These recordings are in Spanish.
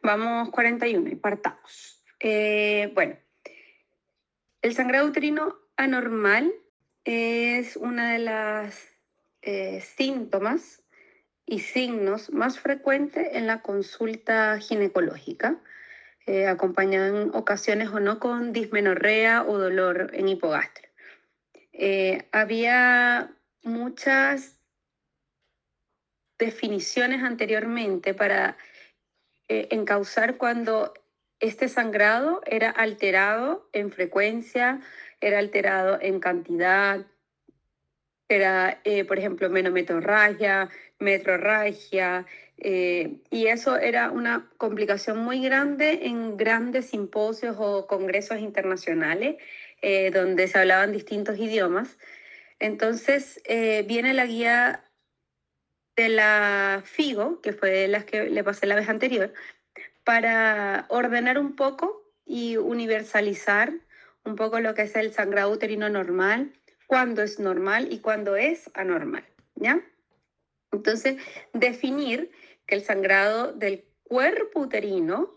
Vamos 41 y partamos. Bueno, el sangrado uterino anormal es una de las síntomas y signos más frecuentes en la consulta ginecológica, acompañado en ocasiones o no con dismenorrea o dolor en hipogastrio. Había muchas definiciones anteriormente para encauzar cuando este sangrado era alterado en frecuencia, era alterado en cantidad, era, por ejemplo, menometorragia, metrorragia, y eso era una complicación muy grande en grandes simposios o congresos internacionales donde se hablaban distintos idiomas. Entonces, viene la guía de la FIGO, que fue la que le pasé la vez anterior, para ordenar un poco y universalizar un poco lo que es el sangrado uterino normal, cuándo es normal y cuándo es anormal, ¿ya? Entonces, definir que el sangrado del cuerpo uterino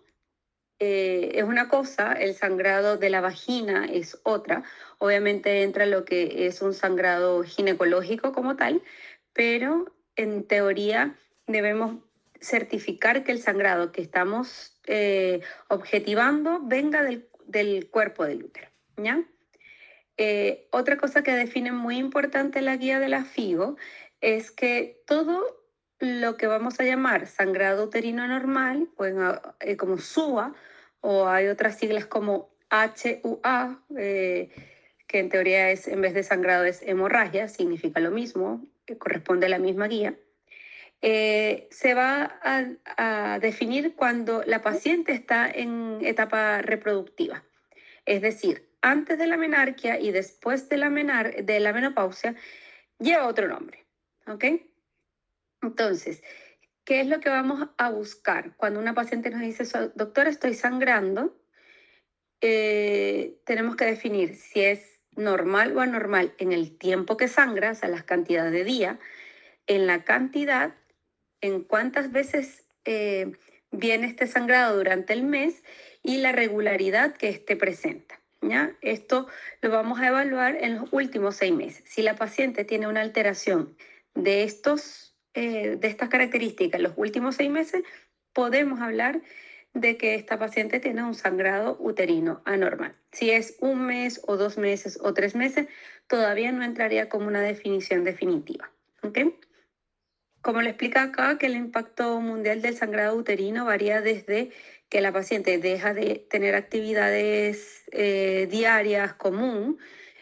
es una cosa, el sangrado de la vagina es otra. Obviamente entra lo que es un sangrado ginecológico como tal, pero en teoría debemos certificar que el sangrado que estamos objetivando venga del cuerpo del útero, ¿ya? Otra cosa que define muy importante la guía de la FIGO es que todo lo que vamos a llamar sangrado uterino normal, pues, como SUA, o hay otras siglas como HUA, que en teoría es, en vez de sangrado es hemorragia, significa lo mismo, que corresponde a la misma guía. Se va a definir cuando la paciente está en etapa reproductiva. Es decir, antes de la menarquia y después de la menopausia, lleva otro nombre. ¿Ok? Entonces, ¿qué es lo que vamos a buscar? Cuando una paciente nos dice, doctora, estoy sangrando, tenemos que definir si es normal o anormal en el tiempo que sangra, o sea, las cantidades de día, en la cantidad, en cuántas veces viene este sangrado durante el mes y la regularidad que este presenta. ¿Ya? Esto lo vamos a evaluar en los últimos 6 meses. Si la paciente tiene una alteración de estas características en los últimos 6 meses, podemos hablar de que esta paciente tiene un sangrado uterino anormal. Si es 1 mes o 2 meses o 3 meses, todavía no entraría como una definición definitiva. ¿Ok? Como le explica acá, que el impacto mundial del sangrado uterino varía desde que la paciente deja de tener actividades diarias común.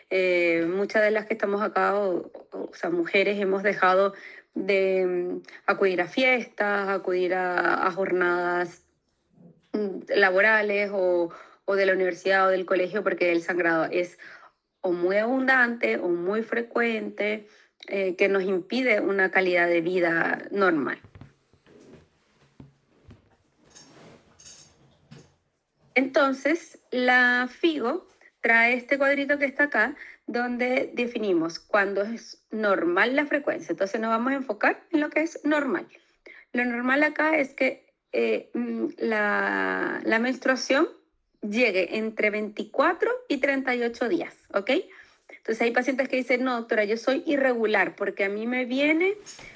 Muchas de las que estamos acá, o sea, mujeres, hemos dejado de acudir a fiestas, acudir a jornadas laborales o de la universidad o del colegio, porque el sangrado es o muy abundante o muy frecuente, que nos impide una calidad de vida normal. Entonces, la FIGO trae este cuadrito que está acá, donde definimos cuándo es normal la frecuencia. Entonces nos vamos a enfocar en lo que es normal. Lo normal acá es que la menstruación llegue entre 24 y 38 días, ¿ok? Entonces hay pacientes que dicen, no, doctora, yo soy irregular porque a mí me vienen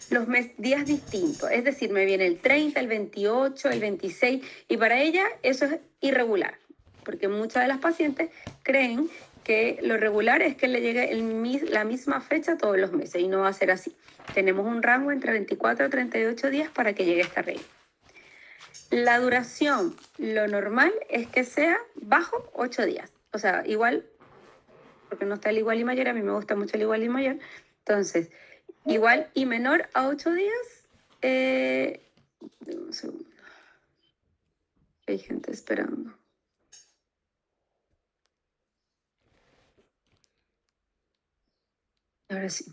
los días distintos. Es decir, me viene el 30, el 28, el 26 y para ella eso es irregular. Porque muchas de las pacientes creen que lo regular es que le llegue la misma fecha todos los meses y no va a ser así. Tenemos un rango entre 24 y 38 días para que llegue esta regla. La duración, lo normal es que sea bajo 8 días. O sea, igual, porque no está el igual y mayor, a mí me gusta mucho el igual y mayor. Entonces, igual y menor a 8 días. Un segundo. Hay gente esperando. Ahora sí.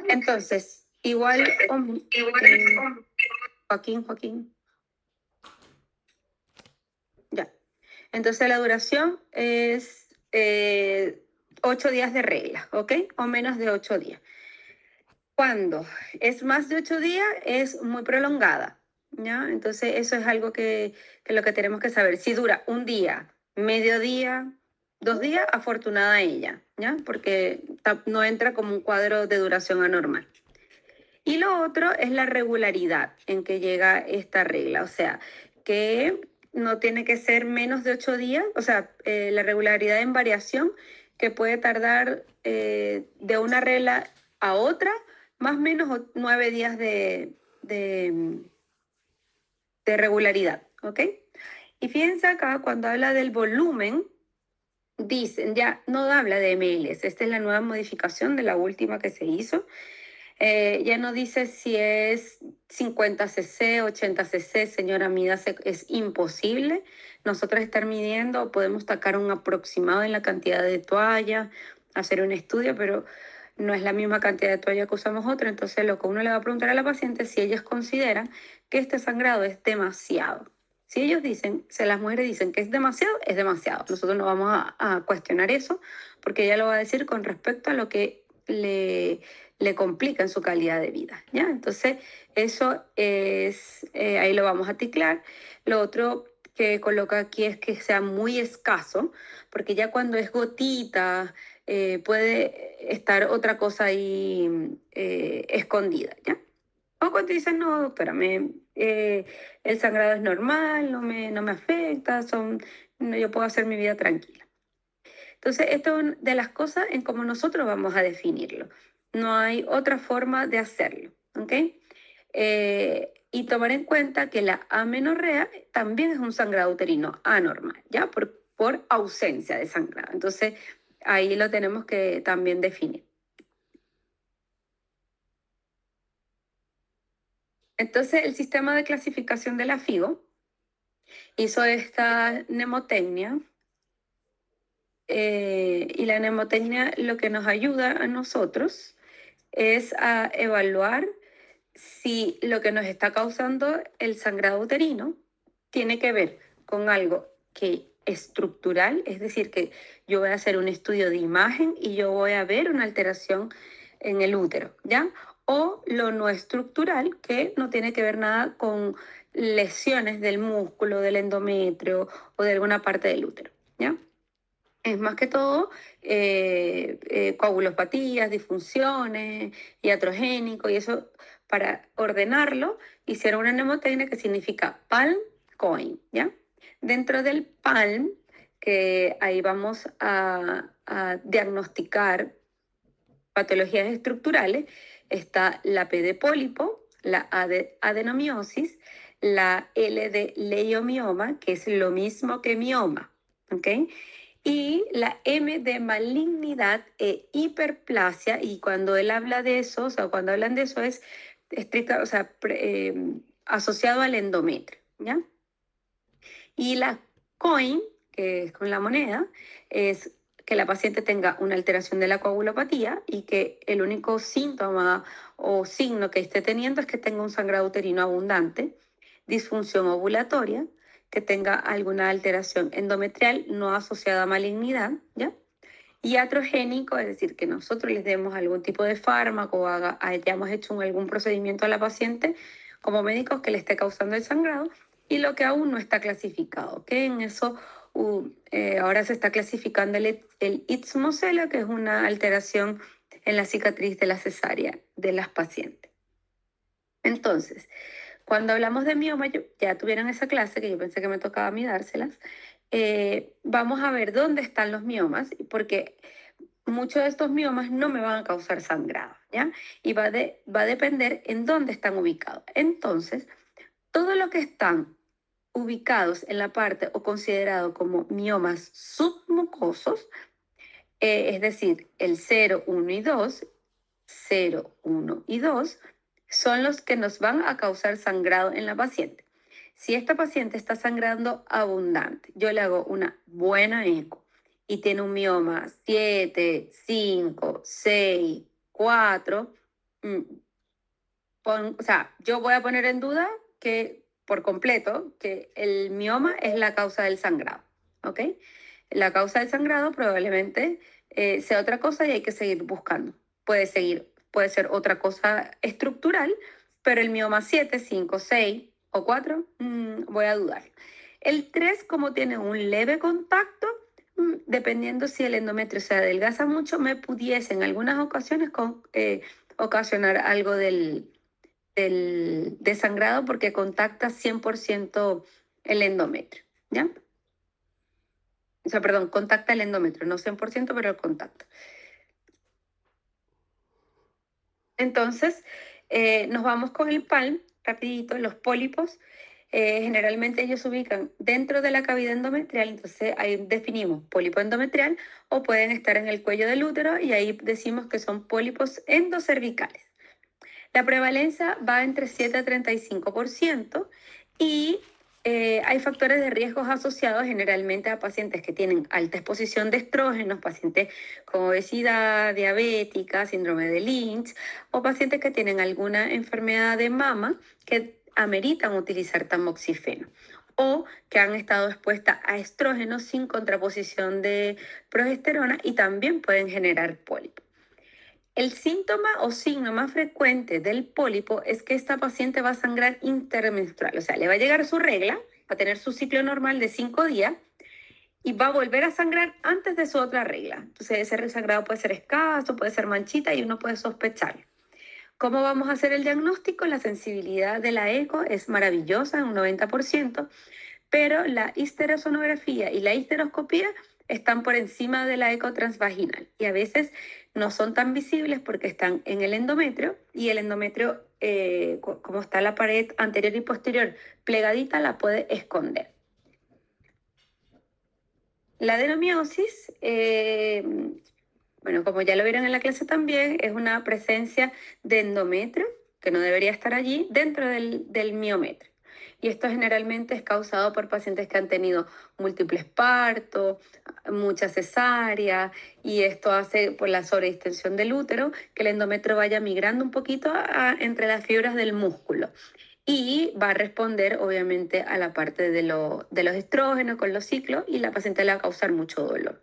Entonces, igual, Joaquín. Ya. Entonces la duración es 8 días de regla, ¿ok? O menos de 8 días. Cuando es más de 8 días, es muy prolongada, ¿ya? Entonces, eso es algo que lo que tenemos que saber. Si dura un día, medio día, 2 días, afortunada ella, ¿ya? Porque no entra como un cuadro de duración anormal. Y lo otro es la regularidad en que llega esta regla, o sea, que no tiene que ser menos de 8 días, o sea, la regularidad en variación que puede tardar de una regla a otra, más o menos 9 días de regularidad, ¿ok? Y fíjense acá, cuando habla del volumen, dicen, ya no habla de mls, esta es la nueva modificación de la última que se hizo. Ya no dice si es 50 cc, 80 cc, señora, mídase, es imposible. Nosotros estar midiendo, podemos sacar un aproximado en la cantidad de toalla, hacer un estudio, pero no es la misma cantidad de toalla que usamos otra. Entonces, lo que uno le va a preguntar a la paciente es si ellas consideran que este sangrado es demasiado. Si ellos dicen, si las mujeres dicen que es demasiado, es demasiado. Nosotros no vamos a cuestionar eso, porque ella lo va a decir con respecto a lo que le complica en su calidad de vida, ¿ya? Entonces, eso es, ahí lo vamos a ticlar. Lo otro que coloca aquí es que sea muy escaso, porque ya cuando es gotita, puede estar otra cosa ahí escondida, ¿ya? O cuando dicen, no, doctora, el sangrado es normal, no me afecta, no, yo puedo hacer mi vida tranquila. Entonces, esto es de las cosas en cómo nosotros vamos a definirlo. No hay otra forma de hacerlo, ¿ok? Y tomar en cuenta que la amenorrea también es un sangrado uterino anormal, ¿ya? Por ausencia de sangrado. Entonces, ahí lo tenemos que también definir. Entonces, el sistema de clasificación de la FIGO hizo esta mnemotecnia. Y la mnemotecnia lo que nos ayuda a nosotros es a evaluar si lo que nos está causando el sangrado uterino tiene que ver con algo que estructural, es decir, que yo voy a hacer un estudio de imagen y yo voy a ver una alteración en el útero, ¿ya? O lo no estructural, que no tiene que ver nada con lesiones del músculo, del endometrio o de alguna parte del útero, ¿ya? Es más que todo coagulopatías, disfunciones, iatrogénico, y eso para ordenarlo hicieron una mnemotecnia que significa palm coin, ¿ya? Dentro del palm, que ahí vamos a diagnosticar patologías estructurales, está la P de pólipo, la A de adenomiosis, la L de leiomioma, que es lo mismo que mioma, ¿ok? Y la M de malignidad e hiperplasia, y cuando él habla de eso, o sea, cuando hablan de eso es estricta, o sea, asociado al endometrio, ¿ya? Y la COIN, que es con la moneda, es que la paciente tenga una alteración de la coagulopatía y que el único síntoma o signo que esté teniendo es que tenga un sangrado uterino abundante, disfunción ovulatoria, que tenga alguna alteración endometrial no asociada a malignidad, ¿ya? Y iatrogénico, es decir, que nosotros les demos algún tipo de fármaco o hayamos hecho algún procedimiento a la paciente como médicos que le esté causando el sangrado, y lo que aún no está clasificado, que en eso ahora se está clasificando el istmocele, que es una alteración en la cicatriz de la cesárea de las pacientes. Entonces, cuando hablamos de mioma, ya tuvieron esa clase que yo pensé que me tocaba a mí dárselas. Vamos a ver dónde están los miomas, porque muchos de estos miomas no me van a causar sangrado, ¿ya? Y va a depender en dónde están ubicados. Entonces, todo lo que están ubicados en la parte o considerados como miomas submucosos, es decir, el 0, 1 y 2, 0, 1 y 2, son los que nos van a causar sangrado en la paciente. Si esta paciente está sangrando abundante, yo le hago una buena eco y tiene un mioma 7, 5, 6, 4, o sea, yo voy a poner en duda que por completo que el mioma es la causa del sangrado, ¿ok? La causa del sangrado probablemente sea otra cosa y hay que seguir buscando. Puede seguir puede ser otra cosa estructural, pero el mioma 7, 5, 6 o 4, voy a dudar. El 3, como tiene un leve contacto, dependiendo si el endometrio se adelgaza mucho, me pudiese en algunas ocasiones ocasionar algo del sangrado porque contacta 100% el endometrio, ¿ya? O sea, perdón, contacta el endometrio, no 100%, pero el contacto. Entonces, nos vamos con el PALM, rapidito, los pólipos. Generalmente ellos se ubican dentro de la cavidad endometrial, entonces ahí definimos pólipo endometrial o pueden estar en el cuello del útero y ahí decimos que son pólipos endocervicales. La prevalencia va entre 7 a 35% y hay factores de riesgos asociados generalmente a pacientes que tienen alta exposición de estrógenos, pacientes con obesidad, diabética, síndrome de Lynch o pacientes que tienen alguna enfermedad de mama que ameritan utilizar tamoxifeno o que han estado expuestas a estrógenos sin contraposición de progesterona y también pueden generar pólipos. El síntoma o signo más frecuente del pólipo es que esta paciente va a sangrar intermenstrual, o sea, le va a llegar su regla, va a tener su ciclo normal de 5 días y va a volver a sangrar antes de su otra regla. Entonces ese sangrado puede ser escaso, puede ser manchita y uno puede sospechar. ¿Cómo vamos a hacer el diagnóstico? La sensibilidad de la eco es maravillosa, un 90%, pero la histerosonografía y la histeroscopía están por encima de la eco transvaginal y a veces no son tan visibles porque están en el endometrio y el endometrio, como está la pared anterior y posterior plegadita, la puede esconder. La adenomiosis, bueno, como ya lo vieron en la clase también, es una presencia de endometrio que no debería estar allí dentro del miometrio. Y esto generalmente es causado por pacientes que han tenido múltiples partos, muchas cesáreas, y esto hace por la sobredistensión del útero que el endometrio vaya migrando un poquito entre las fibras del músculo. Y va a responder obviamente a la parte de los estrógenos con los ciclos y la paciente le va a causar mucho dolor.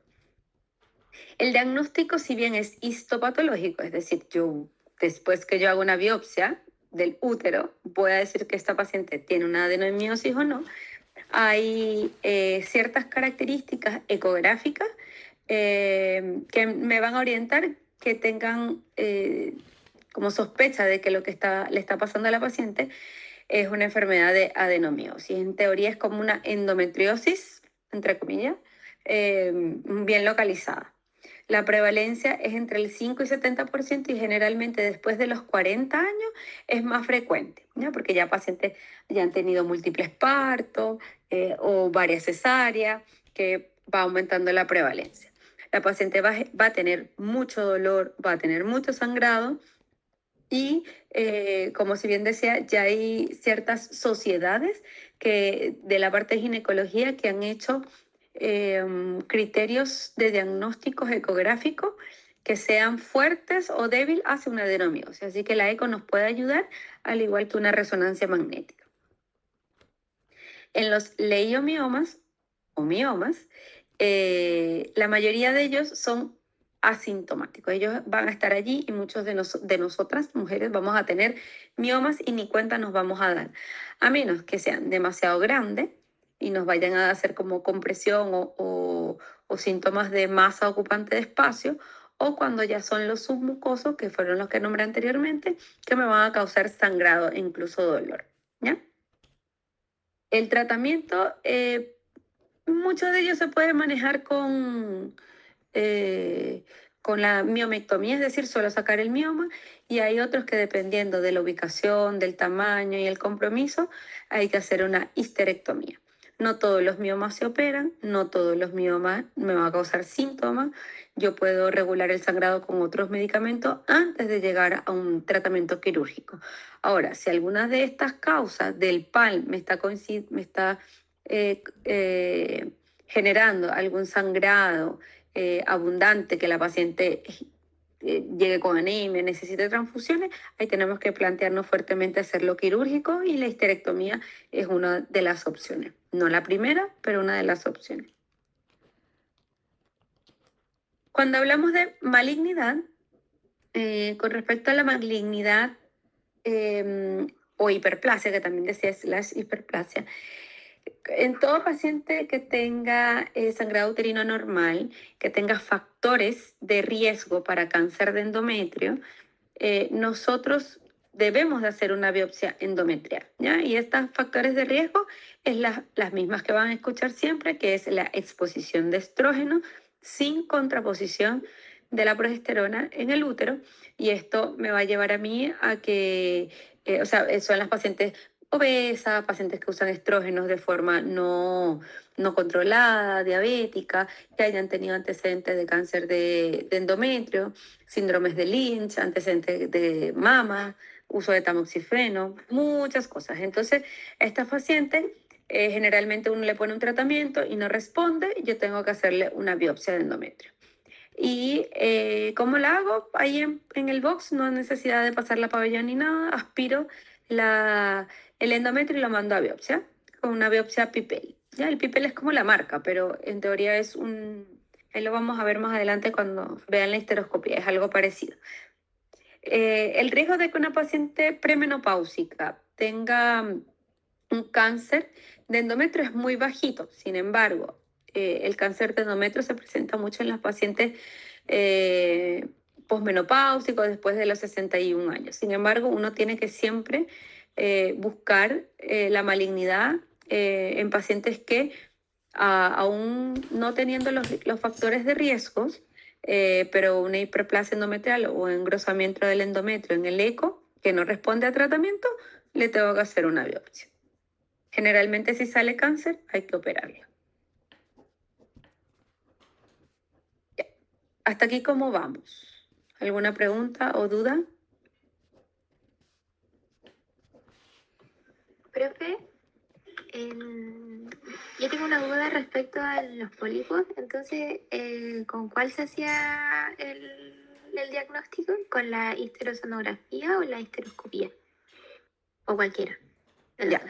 El diagnóstico, si bien es histopatológico, es decir, yo después que yo hago una biopsia del útero, voy a decir que esta paciente tiene una adenomiosis o no, hay ciertas características ecográficas que me van a orientar que tengan como sospecha de que lo que le está pasando a la paciente es una enfermedad de adenomiosis. En teoría es como una endometriosis, entre comillas, bien localizada. La prevalencia es entre el 5 y 70% y generalmente después de los 40 años es más frecuente, ¿no? Porque ya pacientes ya han tenido múltiples partos o varias cesáreas, que va aumentando la prevalencia. La paciente va a tener mucho dolor, va a tener mucho sangrado y como si bien decía, ya hay ciertas sociedades de la parte de ginecología que han hecho criterios de diagnósticos ecográficos que sean fuertes o débiles hacia una adenomiosis. Así que la eco nos puede ayudar, al igual que una resonancia magnética. En los leiomiomas o miomas, la mayoría de ellos son asintomáticos. Ellos van a estar allí y muchos de nosotras, mujeres, vamos a tener miomas y ni cuenta nos vamos a dar, a menos que sean demasiado grandes y nos vayan a hacer como compresión o síntomas de masa ocupante de espacio, o cuando ya son los submucosos, que fueron los que nombré anteriormente, que me van a causar sangrado e incluso dolor, ¿ya? El tratamiento, muchos de ellos se puede manejar con la miomectomía, es decir, solo sacar el mioma, y hay otros que dependiendo de la ubicación, del tamaño y el compromiso, hay que hacer una histerectomía. No todos los miomas se operan, no todos los miomas me van a causar síntomas. Yo puedo regular el sangrado con otros medicamentos antes de llegar a un tratamiento quirúrgico. Ahora, si alguna de estas causas del PAL me está generando algún sangrado abundante, que la paciente llegue con anemia, necesite transfusiones, ahí tenemos que plantearnos fuertemente hacerlo quirúrgico y la histerectomía es una de las opciones. No la primera, pero una de las opciones. Cuando hablamos de malignidad, Con respecto a la malignidad o hiperplasia, que también decía slash hiperplasia, en todo paciente que tenga sangrado uterino normal, que tenga factores de riesgo para cáncer de endometrio, nosotros debemos de hacer una biopsia endometrial, ¿ya? Y estos factores de riesgo es las mismas que van a escuchar siempre, que es la exposición de estrógeno sin contraposición de la progesterona en el útero. Y esto me va a llevar a mí a que, o sea, son las pacientes obesas, pacientes que usan estrógenos de forma no controlada, diabética, que hayan tenido antecedentes de cáncer de endometrio, síndromes de Lynch, antecedentes de mama, uso de tamoxifeno, muchas cosas. Entonces, a estas pacientes generalmente uno le pone un tratamiento y no responde, yo tengo que hacerle una biopsia de endometrio. Y ¿cómo la hago? Ahí en el box no hay necesidad de pasar la pabellón ni nada, aspiro el endometrio y lo mando a biopsia, con una biopsia PIPEL. Ya, el PIPEL es como la marca, pero en teoría es ahí lo vamos a ver más adelante cuando vean la histeroscopia, es algo parecido. El riesgo de que una paciente premenopáusica tenga un cáncer de endometrio es muy bajito. Sin embargo, el cáncer de endometrio se presenta mucho en las pacientes posmenopáusicos después de los 61 años. Sin embargo, uno tiene que siempre buscar la malignidad en pacientes que aún no teniendo los factores de riesgos, pero una hiperplasia endometrial o engrosamiento del endometrio en el eco que no responde a tratamiento, le tengo que hacer una biopsia. Generalmente si sale cáncer hay que operarlo. Ya. Hasta aquí, ¿cómo vamos? ¿Alguna pregunta o duda? Profe, yo tengo una duda respecto a los pólipos. Entonces, ¿con cuál se hacía el diagnóstico? ¿Con la histerosonografía o la histeroscopía? O cualquiera. Ya.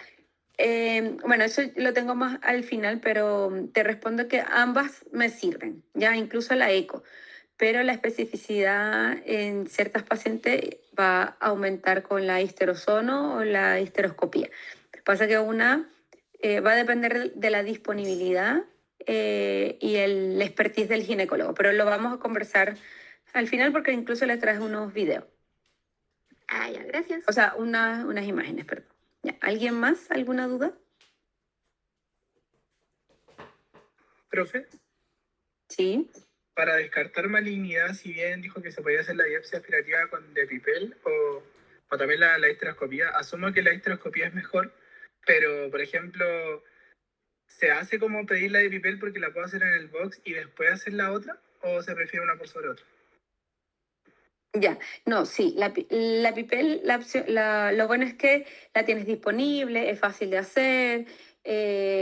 Bueno, eso lo tengo más al final, pero te respondo que ambas me sirven, ya incluso la eco, pero la especificidad en ciertas pacientes va a aumentar con la histerosono o la histeroscopía. Pasa que una va a depender de la disponibilidad y el expertise del ginecólogo, pero lo vamos a conversar al final porque incluso les traje unos videos. Ah, ya, gracias. O sea, unas imágenes, perdón. Ya, ¿alguien más? ¿Alguna duda? Profe, Sí. para descartar malignidad, si bien dijo que se podía hacer la biopsia aspirativa con Depipel o también la histeroscopía, asumo que la histeroscopía es mejor, pero por ejemplo, ¿se hace como pedir la Depipel porque la puedo hacer en el box y después hacer la otra? ¿O se prefiere una por sobre otra? Ya, no, sí, la PIPEL, lo bueno es que la tienes disponible, es fácil de hacer,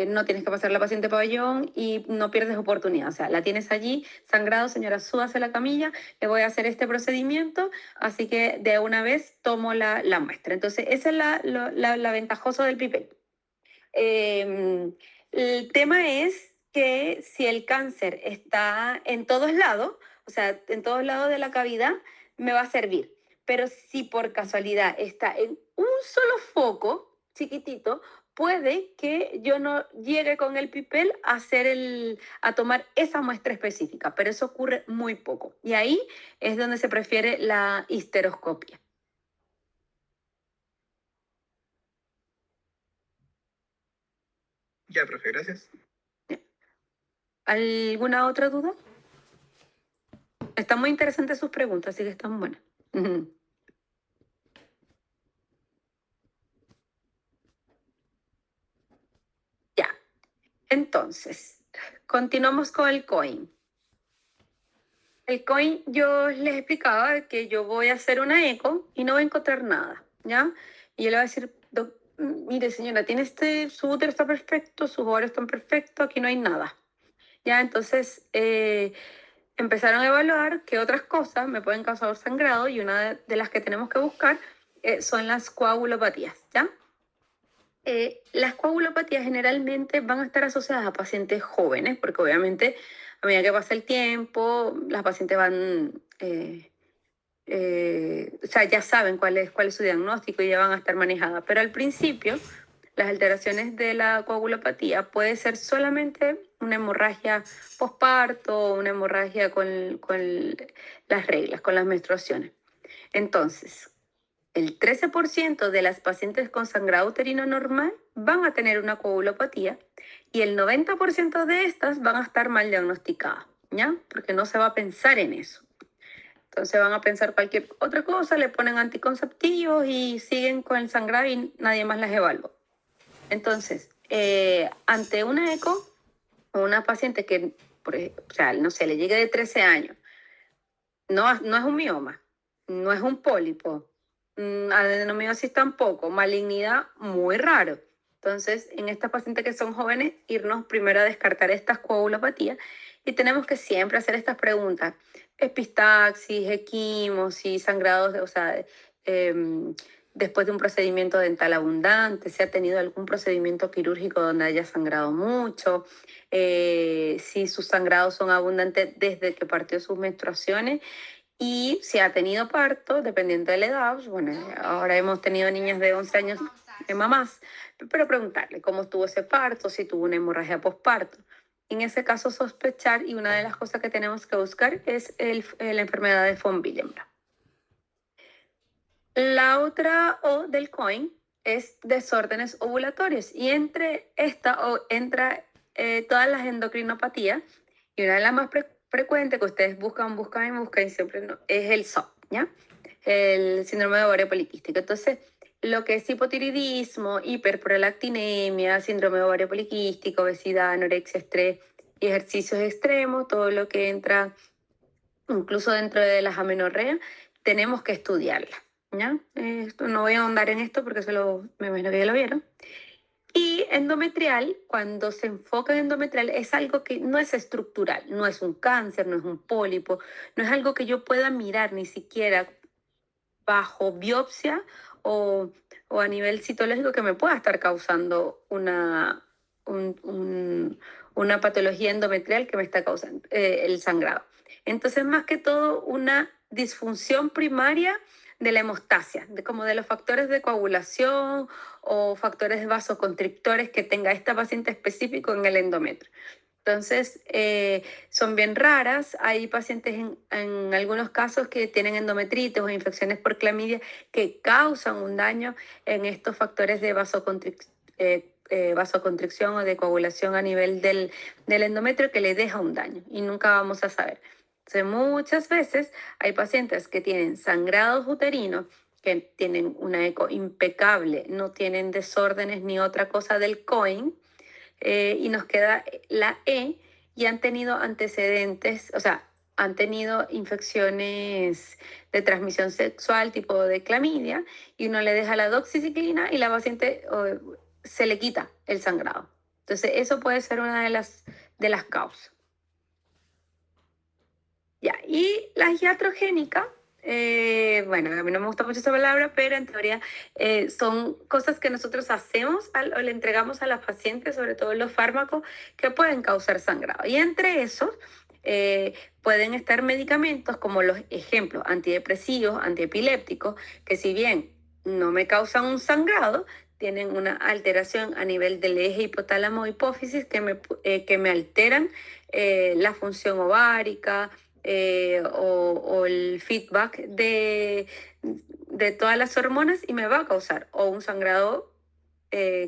no tienes que pasar la paciente pabellón y no pierdes oportunidad. O sea, la tienes allí, sangrado, señora, súbase a la camilla, le voy a hacer este procedimiento, así que de una vez tomo la muestra. Entonces, esa es la ventajosa del PIPEL. El tema es que si el cáncer está en todos lados, o sea, en todos lados de la cavidad, me va a servir. Pero si por casualidad está en un solo foco chiquitito, puede que yo no llegue con el pipel a tomar esa muestra específica, pero eso ocurre muy poco. Y ahí es donde se prefiere la histeroscopia. Ya, profe, gracias. ¿Alguna otra duda? Están muy interesantes sus preguntas, así que están buenas. Ya. Entonces, continuamos con el coin. El coin, yo les explicaba que yo voy a hacer una eco y no voy a encontrar nada, ¿ya? Y yo le voy a decir, mire señora, su útero está perfecto, sus ovarios están perfectos, aquí no hay nada. Ya, entonces empezaron a evaluar qué otras cosas me pueden causar sangrado y una de las que tenemos que buscar son las coagulopatías, ¿ya? Las coagulopatías generalmente van a estar asociadas a pacientes jóvenes, porque obviamente a medida que pasa el tiempo, las pacientes van o sea, ya saben cuál es su diagnóstico y ya van a estar manejadas. Pero al principio, las alteraciones de la coagulopatía puede ser solamente una hemorragia posparto, una hemorragia con las reglas, con las menstruaciones. Entonces, el 13% de las pacientes con sangrado uterino normal van a tener una coagulopatía y el 90% de estas van a estar mal diagnosticadas, ¿ya? Porque no se va a pensar en eso. Entonces van a pensar cualquier otra cosa, le ponen anticonceptivos y siguen con el sangrado y nadie más las evalúa. Entonces, ante una eco, una paciente que, o sea, no sé, le llegue de 13 años, no es un mioma, no es un pólipo, adenomiosis tampoco, malignidad muy raro. Entonces, en estas pacientes que son jóvenes, irnos primero a descartar estas coagulopatías y tenemos que siempre hacer estas preguntas: epistaxis, equimosis, sangrados, o sea, después de un procedimiento dental abundante, si ha tenido algún procedimiento quirúrgico donde haya sangrado mucho, si sus sangrados son abundantes desde que partió sus menstruaciones y si ha tenido parto, dependiendo de la edad. Pues, bueno, ahora hemos tenido niñas de 11 años, mamás, pero preguntarle cómo estuvo ese parto, si tuvo una hemorragia postparto. En ese caso sospechar, y una de las cosas que tenemos que buscar es la enfermedad de von Willebrand. La otra O del COIN es desórdenes ovulatorios y entre esta O entra todas las endocrinopatías y una de las más frecuentes que ustedes buscan y siempre no, es el SOP, ¿ya? El síndrome de ovario poliquístico. Entonces, lo que es hipotiroidismo, hiperprolactinemia, síndrome de ovario poliquístico, obesidad, anorexia, estrés y ejercicios extremos, todo lo que entra incluso dentro de las amenorreas, tenemos que estudiarla, ¿ya? No voy a ahondar en esto porque me imagino que ya lo vieron. Y endometrial, cuando se enfoca en endometrial, es algo que no es estructural, no es un cáncer, no es un pólipo, no es algo que yo pueda mirar ni siquiera bajo biopsia o a nivel citológico que me pueda estar causando una patología endometrial que me está causando el sangrado. Entonces, más que todo, una disfunción primaria de la hemostasia, como de los factores de coagulación o factores vasoconstrictores que tenga esta paciente específico en el endometrio. Entonces, son bien raras. Hay pacientes en algunos casos que tienen endometritis o infecciones por clamidia que causan un daño en estos factores de vasoconstricción o de coagulación a nivel del endometrio que le deja un daño y nunca vamos a saber. Entonces, muchas veces hay pacientes que tienen sangrados uterinos, que tienen una eco impecable, no tienen desórdenes ni otra cosa del COIN, y nos queda la E, y han tenido antecedentes, o sea, han tenido infecciones de transmisión sexual tipo de clamidia y uno le deja la doxiciclina y la paciente se le quita el sangrado. Entonces, eso puede ser una de las causas. Ya, y la iatrogénica, bueno, a mí no me gusta mucho esa palabra, pero en teoría son cosas que nosotros hacemos o le entregamos a las pacientes, sobre todo los fármacos que pueden causar sangrado. Y entre esos pueden estar medicamentos como los ejemplos antidepresivos, antiepilépticos, que si bien no me causan un sangrado, tienen una alteración a nivel del eje hipotálamo-hipófisis que me alteran la función ovárica, o el feedback de todas las hormonas y me va a causar o un sangrado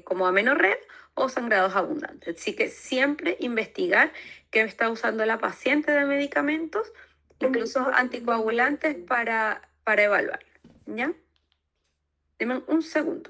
como amenorrea o sangrados abundantes. Así que siempre investigar qué está usando la paciente de medicamentos, incluso anticoagulantes, para evaluar. ¿Ya? Deme un segundo.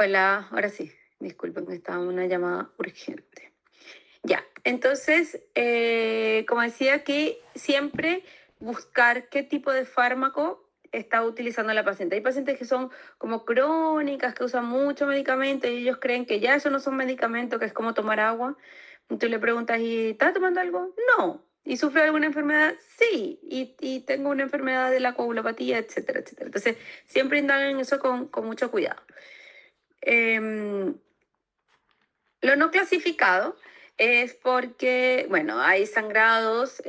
Hola, ahora sí. Disculpen que estaba en una llamada urgente. Ya, entonces, como decía, que siempre buscar qué tipo de fármaco está utilizando la paciente. Hay pacientes que son como crónicas, que usan mucho medicamento y ellos creen que ya eso no son medicamentos, que es como tomar agua. Y tú le preguntas, ¿y estás tomando algo? No. ¿Y sufre alguna enfermedad? Sí. Y tengo una enfermedad de la coagulopatía, etcétera, etcétera. Entonces, siempre indagan en eso con mucho cuidado. Lo no clasificado es porque, bueno, hay sangrados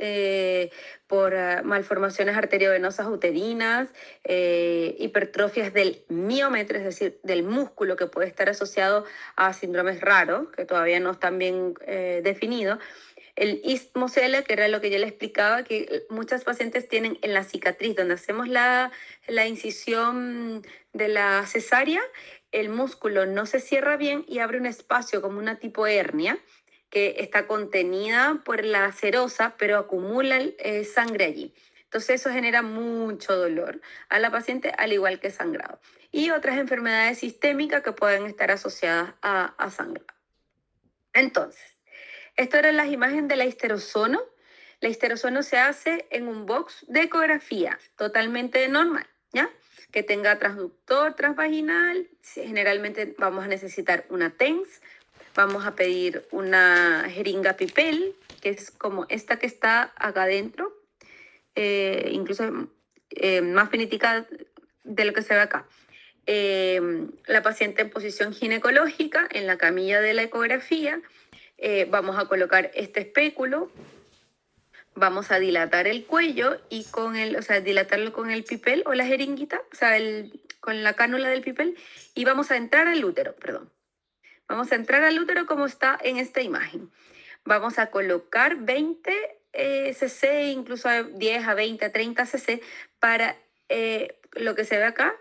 por malformaciones arteriovenosas uterinas, hipertrofias del miómetro, es decir, del músculo, que puede estar asociado a síndromes raros, que todavía no están bien definidos. El istmo-cele, que era lo que yo le explicaba, que muchas pacientes tienen en la cicatriz, donde hacemos la incisión de la cesárea, el músculo no se cierra bien y abre un espacio como una tipo hernia que está contenida por la serosa, pero acumula sangre allí. Entonces eso genera mucho dolor a la paciente, al igual que sangrado. Y otras enfermedades sistémicas que pueden estar asociadas a sangrado. Entonces, esto eran las imágenes de la histerosono. La histerosono se hace en un box de ecografía totalmente normal, ¿ya? Que tenga transductor transvaginal. Generalmente vamos a necesitar una TENS. Vamos a pedir una jeringa Pipel, que es como esta que está acá adentro, incluso más finitica de lo que se ve acá. La paciente en posición ginecológica, en la camilla de la ecografía. Vamos a colocar este espéculo, vamos a dilatar el cuello y dilatarlo con el pipel o la jeringuita, con la cánula del pipel, y vamos a entrar al útero, perdón. Vamos a entrar al útero como está en esta imagen. Vamos a colocar 20 cc, incluso 10 a 20 a 30 cc para lo que se ve acá,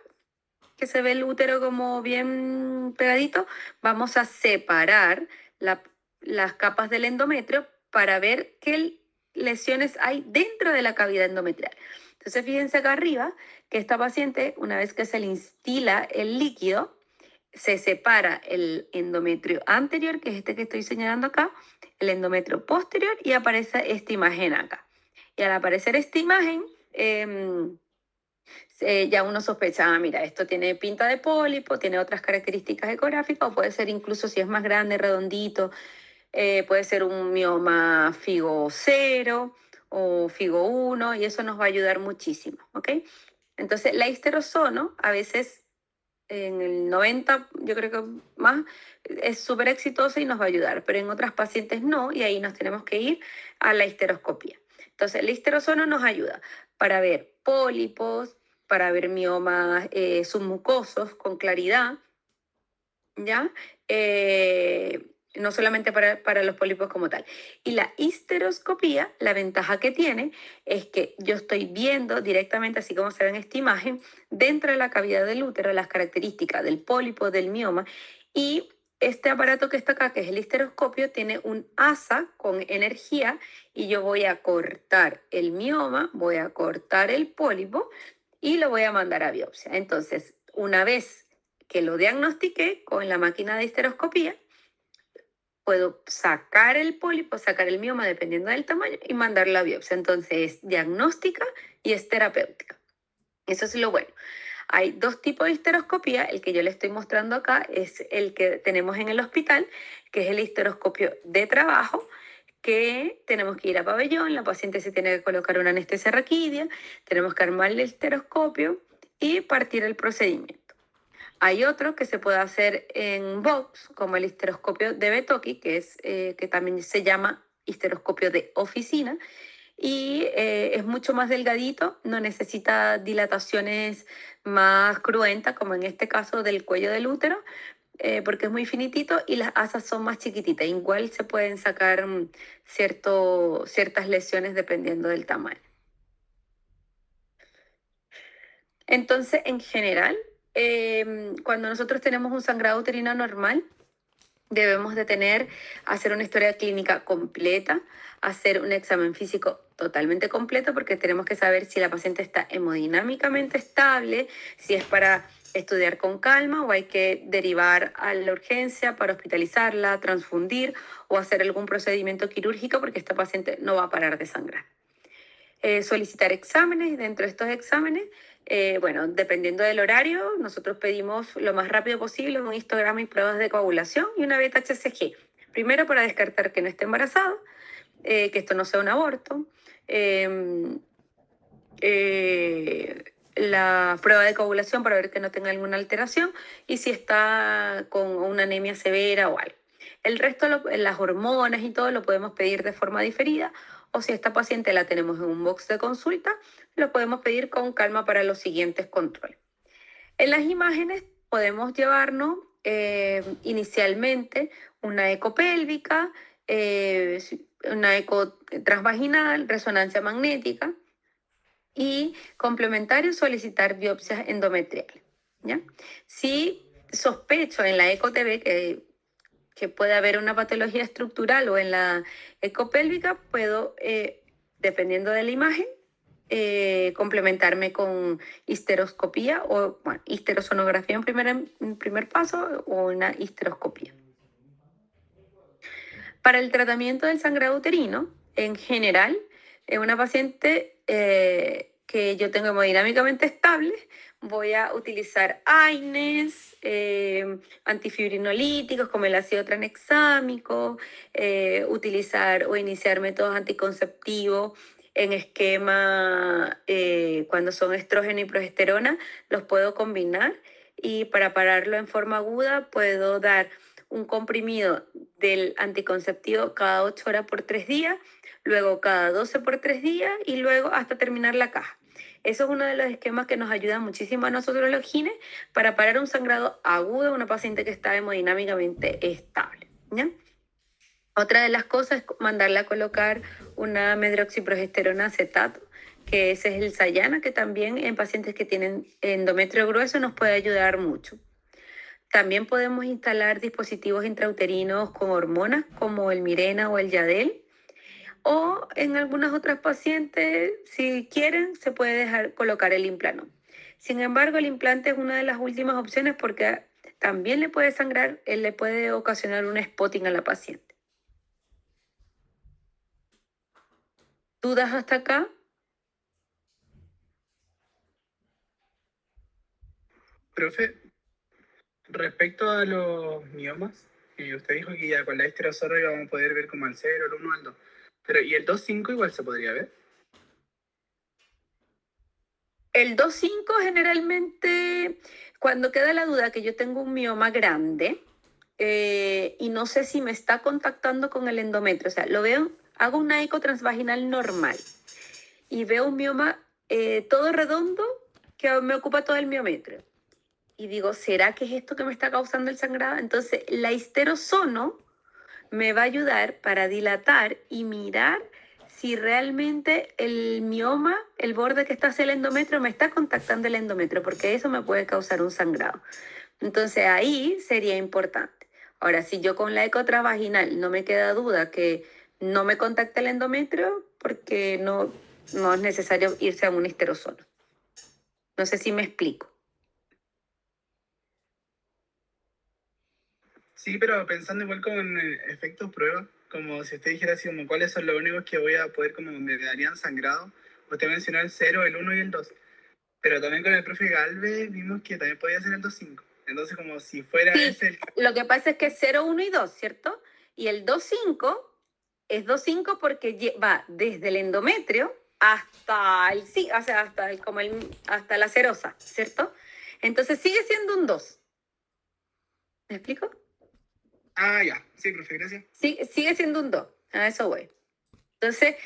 que se ve el útero como bien pegadito. Vamos a separar las capas del endometrio para ver qué lesiones hay dentro de la cavidad endometrial. Entonces, fíjense acá arriba que esta paciente, una vez que se le instila el líquido, se separa el endometrio anterior, que es este que estoy señalando acá, el endometrio posterior, y aparece esta imagen acá. Y al aparecer esta imagen, ya uno sospecha, mira, esto tiene pinta de pólipo, tiene otras características ecográficas, o puede ser incluso, si es más grande, redondito, puede ser un mioma FIGO 0 o FIGO 1, y eso nos va a ayudar muchísimo, ¿ok? Entonces, la histerosono, a veces en el 90, yo creo que más, es súper exitosa y nos va a ayudar, pero en otras pacientes no, y ahí nos tenemos que ir a la histeroscopia. Entonces, la histerosono nos ayuda para ver pólipos, para ver miomas submucosos con claridad, ¿ya? No solamente para los pólipos como tal. Y la histeroscopía, la ventaja que tiene es que yo estoy viendo directamente, así como se ve en esta imagen, dentro de la cavidad del útero las características del pólipo, del mioma, y este aparato que está acá, que es el histeroscopio, tiene un asa con energía y yo voy a cortar el mioma, voy a cortar el pólipo y lo voy a mandar a biopsia. Entonces, una vez que lo diagnostiqué con la máquina de histeroscopía, puedo sacar el pólipo, sacar el mioma dependiendo del tamaño y mandarlo a biopsia. Entonces, es diagnóstica y es terapéutica. Eso es lo bueno. Hay dos tipos de histeroscopía. El que yo le estoy mostrando acá es el que tenemos en el hospital, que es el histeroscopio de trabajo, que tenemos que ir a pabellón, la paciente se tiene que colocar una anestesia raquídea, tenemos que armar el histeroscopio y partir el procedimiento. Hay otro que se puede hacer en box, como el histeroscopio de Betocchi, que también se llama histeroscopio de oficina, y es mucho más delgadito, no necesita dilataciones más cruentas, como en este caso del cuello del útero, porque es muy finitito y las asas son más chiquititas. Igual se pueden sacar ciertas lesiones dependiendo del tamaño. Entonces, en general, cuando nosotros tenemos un sangrado uterino normal, debemos de hacer una historia clínica completa, hacer un examen físico totalmente completo, porque tenemos que saber si la paciente está hemodinámicamente estable, si es para estudiar con calma o hay que derivar a la urgencia para hospitalizarla, transfundir o hacer algún procedimiento quirúrgico porque esta paciente no va a parar de sangrar. Solicitar exámenes y dentro de estos exámenes, bueno, dependiendo del horario, nosotros pedimos lo más rápido posible un histograma y pruebas de coagulación y una beta HCG. Primero para descartar que no esté embarazado, que esto no sea un aborto. La prueba de coagulación para ver que no tenga alguna alteración y si está con una anemia severa o algo. El resto, las hormonas y todo, lo podemos pedir de forma diferida o si esta paciente la tenemos en un box de consulta, lo podemos pedir con calma para los siguientes controles. En las imágenes podemos llevarnos inicialmente una eco pélvica, una eco transvaginal, resonancia magnética y complementario solicitar biopsias endometriales. ¿Ya? Si sospecho en la ECO-TV que puede haber una patología estructural o en la ecopélvica, puedo, dependiendo de la imagen, complementarme con histeroscopía o bueno, histerosonografía en primer paso o una histeroscopía. Para el tratamiento del sangrado uterino, en general, en una paciente que yo tengo hemodinámicamente estable, voy a utilizar AINES, antifibrinolíticos como el ácido tranexámico, utilizar o iniciar métodos anticonceptivos en esquema cuando son estrógeno y progesterona, los puedo combinar y para pararlo en forma aguda puedo dar un comprimido del anticonceptivo cada 8 horas por 3 días, luego cada 12 por 3 días y luego hasta terminar la caja. Eso es uno de los esquemas que nos ayuda muchísimo a nosotros los gines para parar un sangrado agudo en una paciente que está hemodinámicamente estable. ¿Ya? Otra de las cosas es mandarla a colocar una medroxiprogesterona acetato, que ese es el Sayana, que también en pacientes que tienen endometrio grueso nos puede ayudar mucho. También podemos instalar dispositivos intrauterinos con hormonas como el Mirena o el Yadel. O en algunas otras pacientes, si quieren, se puede dejar colocar el implano. Sin embargo, el implante es una de las últimas opciones porque también le puede sangrar, le puede ocasionar un spotting a la paciente. ¿Dudas hasta acá? Profe, respecto a los miomas, y usted dijo que ya con la histerosoro íbamos a poder ver como al 0, el 1, al 2. Pero, ¿y el 2,5 igual se podría ver? El 2,5 generalmente, cuando queda la duda que yo tengo un mioma grande y no sé si me está contactando con el endometrio, o sea, lo veo, hago una eco transvaginal normal y veo un mioma todo redondo que me ocupa todo el miometrio. Y digo, ¿será que es esto que me está causando el sangrado? Entonces, la histerosono me va a ayudar para dilatar y mirar si realmente el mioma, el borde que está hacia el endometrio, me está contactando el endometrio, porque eso me puede causar un sangrado. Entonces ahí sería importante. Ahora, si yo con la eco transvaginal no me queda duda que no me contacta el endometrio, porque no es necesario irse a un histerosono. No sé si me explico. Sí, pero pensando igual como en efectos prueba, como si usted dijera así como cuáles son los únicos que voy a poder como me darían sangrado. Usted mencionó el 0, el 1 y el 2. Pero también con el profe Galvez vimos que también podía ser el 2,5. Entonces como si fuera Sí, ese el... lo que pasa es que es 0, 1 y 2, ¿cierto? Y el 2,5 es 2,5 porque va desde el endometrio hasta el sí, o sea, hasta la serosa, ¿cierto? Entonces sigue siendo un 2. ¿Me explico? Ah, ya. Sí, profe, gracias. Sí, sigue siendo un 2. A eso voy. Entonces,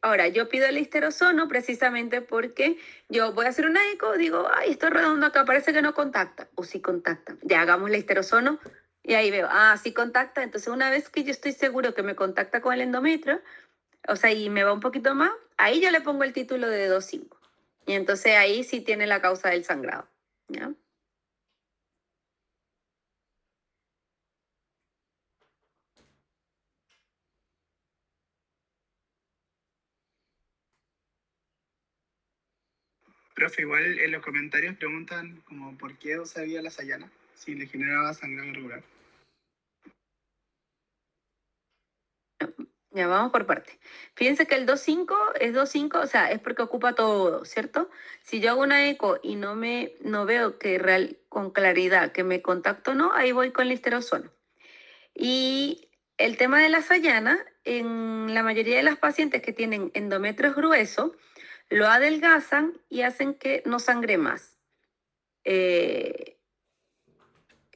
ahora yo pido el histerosono precisamente porque yo voy a hacer una eco, digo, ay, esto es redondo acá, parece que no contacta. O sí contacta. Ya hagamos la histerosono y ahí veo, sí contacta. Entonces, una vez que yo estoy seguro que me contacta con el endometrio, o sea, y me va un poquito más, ahí yo le pongo el título de 2,5. Y entonces ahí sí tiene la causa del sangrado. ¿Ya? Profe, igual en los comentarios preguntan como por qué usaría la sayana si le generaba sangrado irregular. Ya vamos por parte. Fíjense que el 2.5 es 2.5, o sea, es porque ocupa todo, ¿cierto? Si yo hago una eco y no veo con claridad que me contacto o no, ahí voy con listerosono. Y el tema de la sayana, en la mayoría de las pacientes que tienen endometrios gruesos, lo adelgazan y hacen que no sangre más, que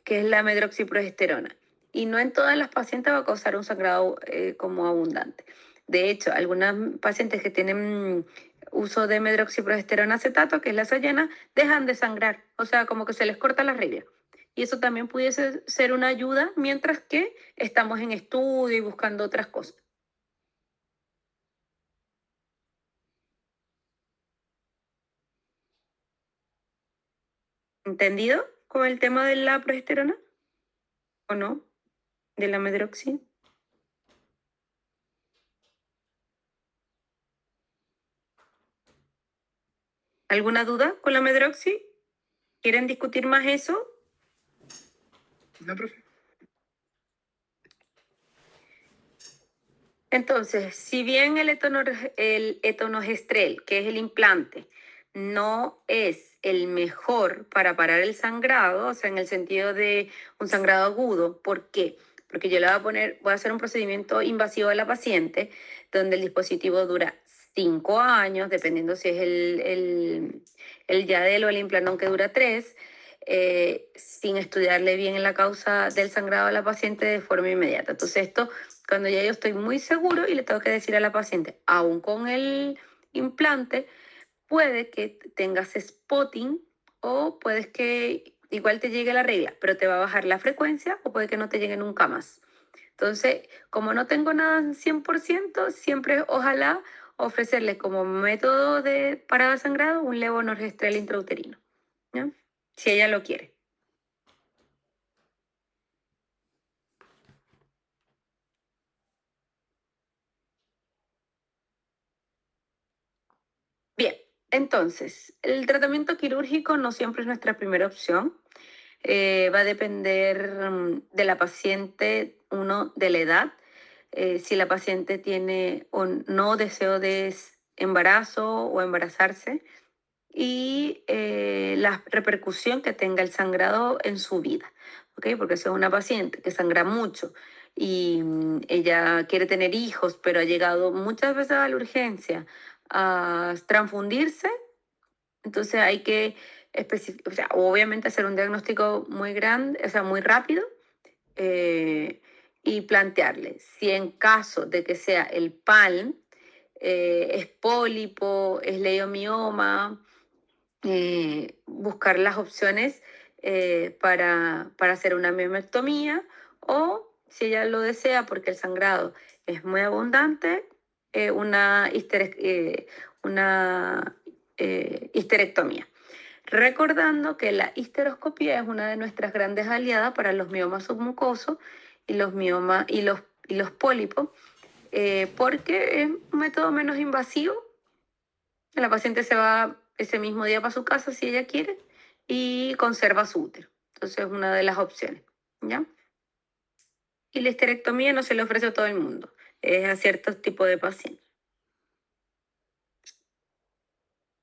es la medroxiprogesterona. Y no en todas las pacientes va a causar un sangrado como abundante. De hecho, algunas pacientes que tienen uso de medroxiprogesterona acetato, que es la sayana, dejan de sangrar, o sea, como que se les corta la regla. Y eso también pudiese ser una ayuda mientras que estamos en estudio y buscando otras cosas. ¿Entendido con el tema de la progesterona? ¿O no? ¿De la medroxi? ¿Alguna duda con la medroxi? ¿Quieren discutir más eso? No, profe. Entonces, si bien el etonogestrel, que es el implante, no es el mejor para parar el sangrado, o sea, en el sentido de un sangrado agudo, ¿por qué? Porque yo le voy a hacer un procedimiento invasivo a la paciente, donde el dispositivo dura 5 años, dependiendo si es el Yadel o el implantón que dura 3, sin estudiarle bien la causa del sangrado a la paciente de forma inmediata. Entonces, esto cuando ya yo estoy muy seguro y le tengo que decir a la paciente, aún con el implante, puede que tengas spotting o puedes que igual te llegue la regla, pero te va a bajar la frecuencia o puede que no te llegue nunca más. Entonces, como no tengo nada 100%, siempre ojalá ofrecerle como método de parada de sangrado un levonorgestrel intrauterino, ¿no? Si ella lo quiere. Bien, entonces, el tratamiento quirúrgico no siempre es nuestra primera opción. Va a depender de la paciente, uno, de la edad, si la paciente tiene o no deseo de embarazo o embarazarse y la repercusión que tenga el sangrado en su vida, ¿ok? Porque si es una paciente que sangra mucho y ella quiere tener hijos, pero ha llegado muchas veces a la urgencia a transfundirse, entonces hay que o sea, obviamente hacer un diagnóstico muy grande, o sea, muy rápido, y plantearle si en caso de que sea el PALM, es pólipo, es leiomioma, buscar las opciones para hacer una miomectomía o, si ella lo desea porque el sangrado es muy abundante, una histerectomía. Recordando que la histeroscopía es una de nuestras grandes aliadas para los miomas submucosos y los pólipos, porque es un método menos invasivo. La paciente se va ese mismo día para su casa si ella quiere y conserva su útero. Entonces es una de las opciones, ¿ya? Y la histerectomía no se le ofrece a todo el mundo, es a ciertos tipos de pacientes.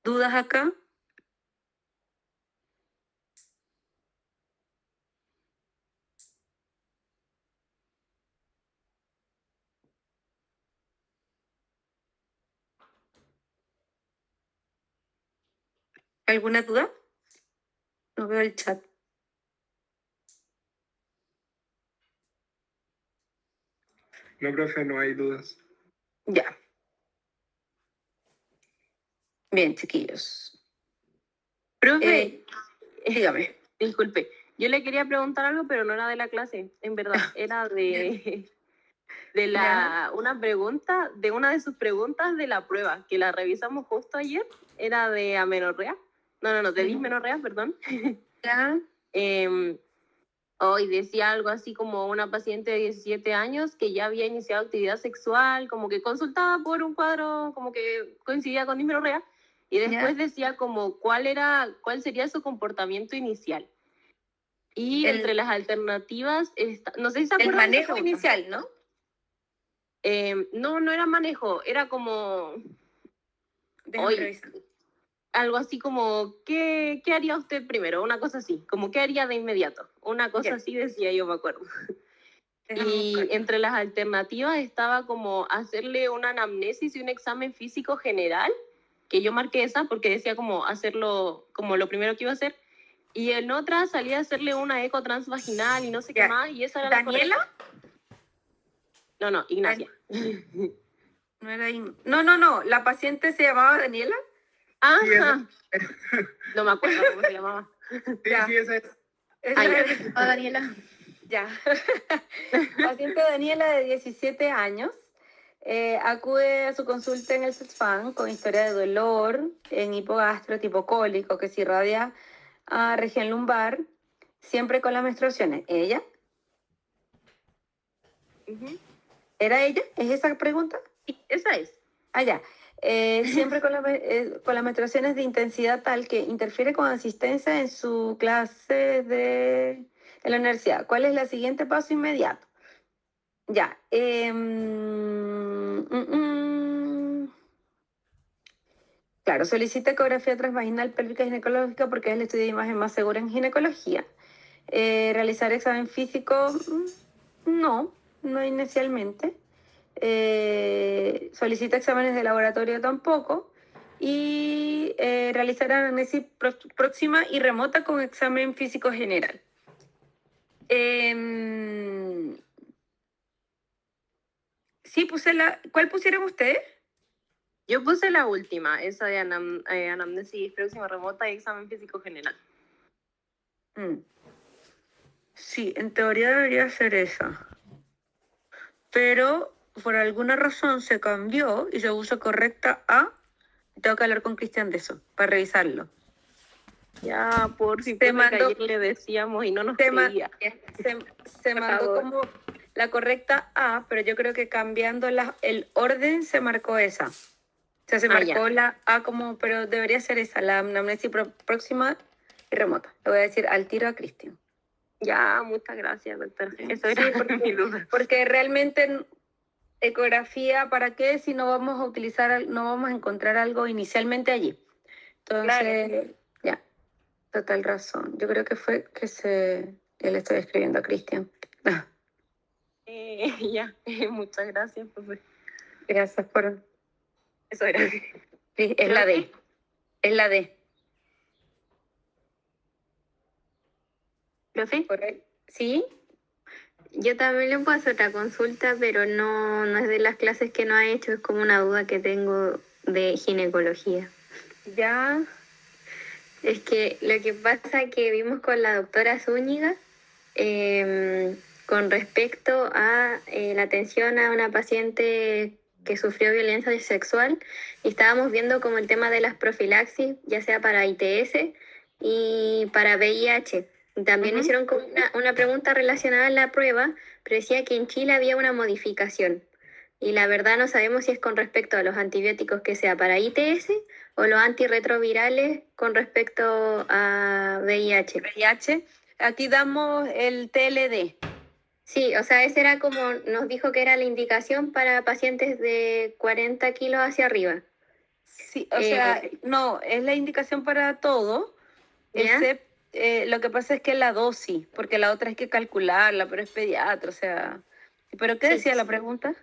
¿Dudas acá? ¿Alguna duda? No veo el chat. No, profe, no hay dudas. Ya. Bien, chiquillos. Profe, Dígame. disculpe, yo le quería preguntar algo, pero no era de la clase, en verdad, era una pregunta, de una de sus preguntas de la prueba, que la revisamos justo ayer, era de amenorrea, de dismenorrea, perdón. ¿Ya? Hoy decía algo así como una paciente de 17 años que ya había iniciado actividad sexual, como que consultaba por un cuadro como que coincidía con dismenorrea, Y después decía como cuál sería su comportamiento inicial. Y entre las alternativas, no sé si se El acuerdan. manejo inicial, ¿no? No era manejo, era como... Déjame revisar. Algo así como, ¿qué haría usted primero? Una cosa así, como ¿qué haría de inmediato? Una cosa así decía yo, me acuerdo. Y entre las alternativas estaba como hacerle una anamnesis y un examen físico general, que yo marqué esa porque decía como hacerlo como lo primero que iba a hacer. Y en otra salía a hacerle una eco transvaginal y no sé qué más. Y esa era ¿Daniela? No, Ignacia. No era No. ¿La paciente se llamaba Daniela? Ajá. No me acuerdo cómo se llamaba. Sí, esa es. Daniela. Ya. Paciente Daniela de 17 años. Acude a su consulta en el CESFAM con historia de dolor en hipogastro tipo cólico que se irradia a región lumbar, siempre con las menstruaciones. ¿Ella? ¿Era ella? ¿Es esa pregunta? Sí, esa es. Ya. Siempre con las menstruaciones de intensidad tal que interfiere con asistencia en su clase en la universidad. ¿Cuál es el siguiente paso inmediato? Ya. Claro, solicita ecografía transvaginal pélvica ginecológica porque es el estudio de imagen más seguro en ginecología. Realizar examen físico, no inicialmente. Solicita exámenes de laboratorio tampoco. Y realizar anamnesis próxima y remota con examen físico general. Sí, ¿cuál pusieron ustedes? Yo puse la última, esa de anamnesis próxima remota y examen físico general. Sí, en teoría debería ser esa. Pero por alguna razón se cambió y se puso correcta A. Tengo que hablar con Cristian de eso, para revisarlo. Ya, por si te mandó, ayer le decíamos y no nos creía. Se mandó como la correcta A, pero yo creo que cambiando el orden se marcó esa. O sea, se marcó la A como, pero debería ser esa, la anamnesis próxima y remota. Le voy a decir al tiro a Cristian. Ya, muchas gracias, doctor. Eso era mi duda. Porque realmente ecografía, ¿para qué? Si no vamos a utilizar, no vamos a encontrar algo inicialmente allí. Entonces, ya, total razón. Yo creo que fue que yo le estoy escribiendo a Cristian. Ya, muchas gracias, profe. Gracias por... Eso era. Es la D. Es la D. ¿Profe? ¿Correcto? ¿Sí? Yo también le puedo hacer otra consulta, pero no es de las clases que no ha hecho, es como una duda que tengo de ginecología. Ya. Es que lo que pasa es que vimos con la doctora Zúñiga con respecto a la atención a una paciente que sufrió violencia sexual y estábamos viendo como el tema de las profilaxis, ya sea para ITS y para VIH. También hicieron como una pregunta relacionada a la prueba, pero decía que en Chile había una modificación. Y la verdad no sabemos si es con respecto a los antibióticos que sea para ITS o los antirretrovirales con respecto a VIH. VIH. Aquí damos el TLD. Sí, o sea, ese era como, nos dijo que era la indicación para pacientes de 40 kilos hacia arriba. Sí, o sea, no, es la indicación para todo, excepto, lo que pasa es que la dosis, porque la otra hay que calcularla, pero es pediatra, o sea... ¿Pero qué decía la pregunta?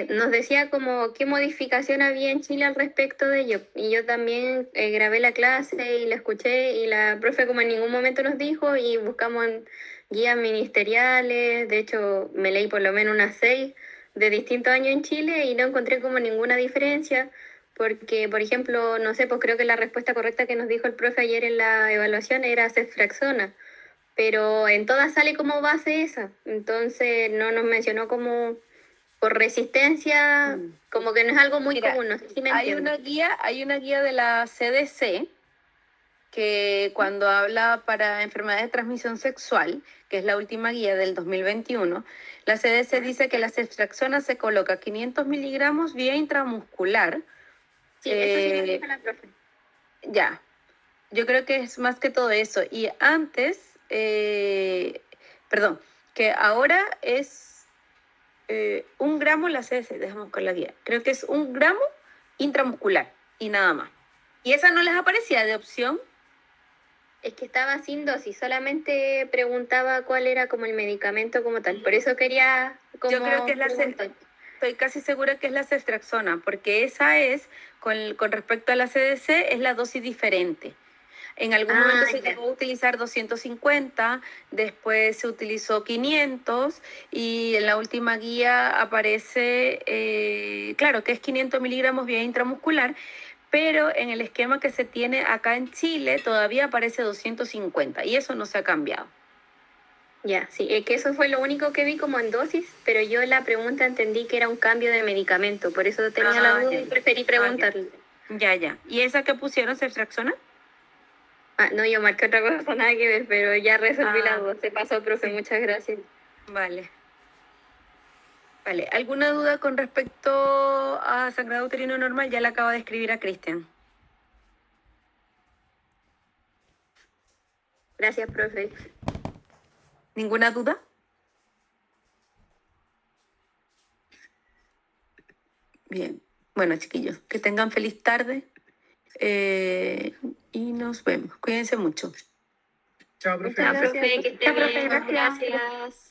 Nos decía como qué modificación había en Chile al respecto de ello. Y yo también grabé la clase y la escuché y la profe como en ningún momento nos dijo y buscamos en guías ministeriales. De hecho, me leí por lo menos unas 6 de distintos años en Chile y no encontré como ninguna diferencia. Porque, por ejemplo, no sé, pues creo que la respuesta correcta que nos dijo el profe ayer en la evaluación era ceftriaxona. Pero en todas sale como base esa. Entonces no nos mencionó como... por resistencia, como que no es algo muy común, no sé si me entiendo. Hay una guía de la CDC que cuando habla para enfermedades de transmisión sexual, que es la última guía del 2021, la CDC dice que la ceftriaxona se coloca 500 miligramos vía intramuscular Sí, eso sí lo Eh, dijo la profe. ya, yo creo que es más que todo eso. Y antes, perdón, que ahora es 1 gramo la CS, dejamos con la guía. Creo que es 1 gramo intramuscular y nada más. ¿Y esa no les aparecía de opción? Es que estaba sin dosis, solamente preguntaba cuál era como el medicamento como tal. Por eso quería como Yo creo que es preguntar. estoy casi segura que es la ceftriaxona, porque esa es, con respecto a la CDC, es la dosis diferente. En algún momento se Ya. llegó a utilizar 250, después se utilizó 500 y en la última guía aparece, claro, que es 500 miligramos vía intramuscular, pero en el esquema que se tiene acá en Chile todavía aparece 250 y eso no se ha cambiado. Ya, sí, es que eso fue lo único que vi como en dosis, pero yo en la pregunta entendí que era un cambio de medicamento, por eso tenía la duda y preferí preguntarle. Ya. ¿Y esa que pusieron, ceftriaxona? No, yo marqué otra cosa, nada que ver, pero ya resolví la Ah, duda. Se pasó, profe, sí. muchas gracias. Vale. ¿Alguna duda con respecto a sangrado uterino normal? Ya la acaba de escribir a Cristian. Gracias, profe. ¿Ninguna duda? Bien. Bueno, chiquillos, que tengan feliz tarde y nos vemos. Cuídense mucho. Chao, profe. Muchas gracias, profe, que esté bien. Gracias. Gracias.